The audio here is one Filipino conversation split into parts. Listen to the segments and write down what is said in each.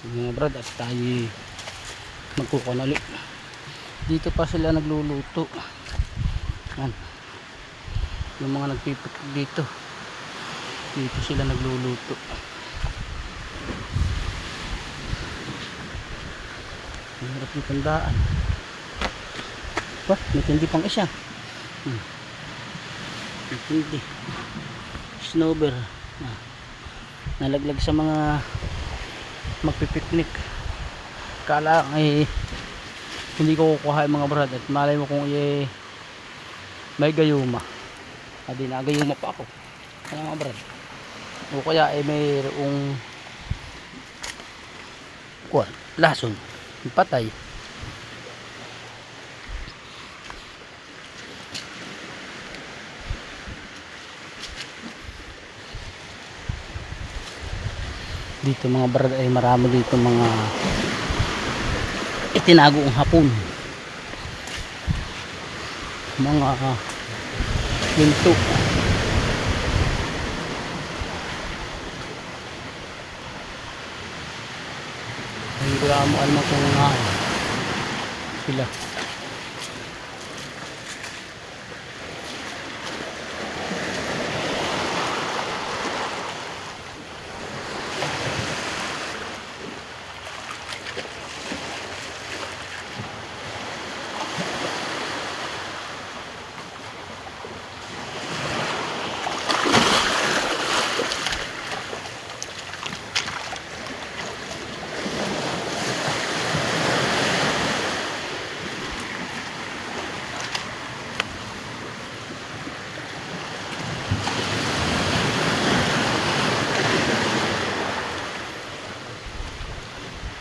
mga brad, at tayo magkukuha ulit. Dito pa sila nagluluto. Yan. Yung mga nagpipiknik dito, dito sila nagluluto. Ang hirap yung tandaan. May tindi pang isa. May tindi. Snowber. Nalaglag sa mga magpipiknik. Kala ay hindi ko kukuha yung mga brad, at malay mo kung may gayuma. Hindi na gayuma pa ako. Kaya mga brad. O kaya ay mayroong lason. Patay. Dito mga brad ay marami dito mga itinagoong hapon, mga yunto. Hindi ko alam kung sila.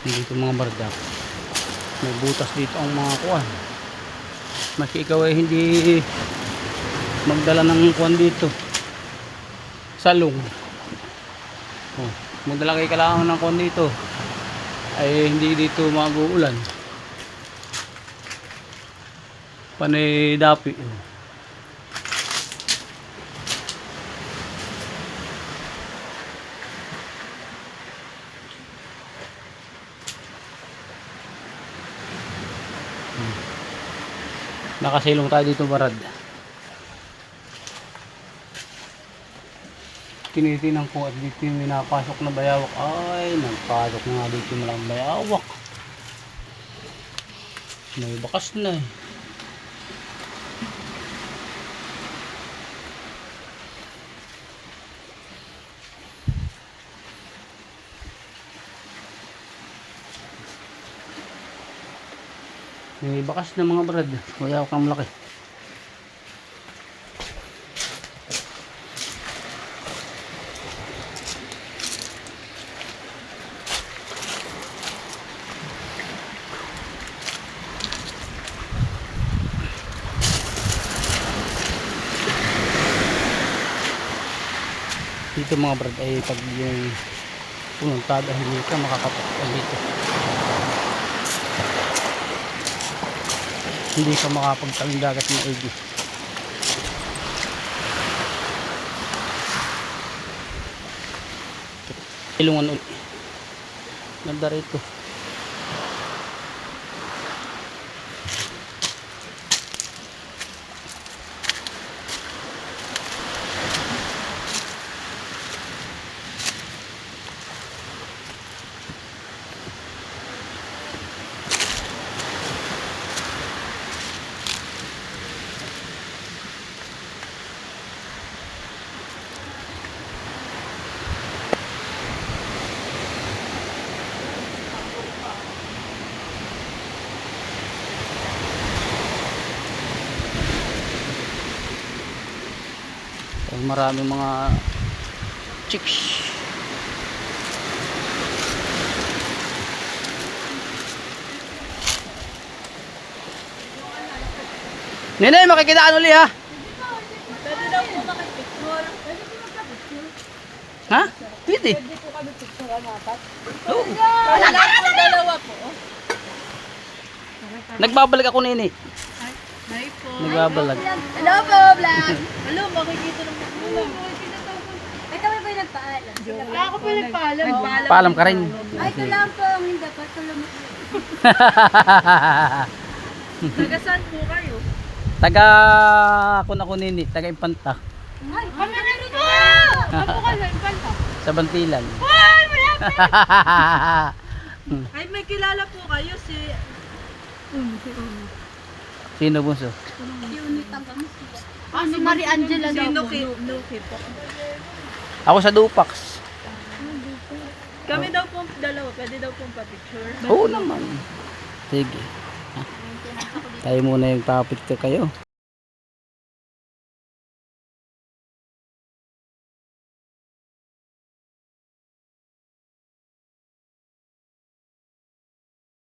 Dito mga barda, may butas dito ang mga kuwan. Maski ikaw ay hindi magdala ng kuwan dito, salong, magdala kayo kailangan ng kuwan dito, ay hindi dito mag-uulan. Panay dapi. Nakasilong tayo dito barad. Tinitinan ko at dito yung napasok na bayawak. Ay, nagpasok na nga dito malang bayawak. May bakas na eh. May bakas na mga brad. Bayawak ang malaki. Dito mga brad ay pag yung pununtada hindi ka makakapag dito. Hindi ka makapagtawing dagat ng maigi. Ilungan ulit. Ganda rito. Maraming mga chicks. Nenay, makikitaan uli ha. Pwede daw po makipicture. Pwede po magka-picture. Ha? Pwede. Pwede po kami picture ang apat. Oo. Wala po dalawa po. Nagbabalik ako nini. Hi po. Nagbabalag. Hello po, vlog. Hello, makikita ng mga. Ay, kami ba yung nagpaalam? Ako po nagpaalam. Paalam ka rin. Ay, ito lang po ang hindi pa. Salamat. Taga saan po kayo? Taga ako nini, taga Impanta. Ay, kami na rin po! Saan po kayo? Impanta? Sa Bantilan. Ay, malapit! Ay, may kilala po kayo si... Sino bunso? Si Unitang kami. Ah, si Marie Angela daw po. Si Nuki po. Ako sa Dupax. Kami daw po dalawa. Pwede daw po pa-picture. Oo naman. Sige. Tayo muna yung topic ko kayo.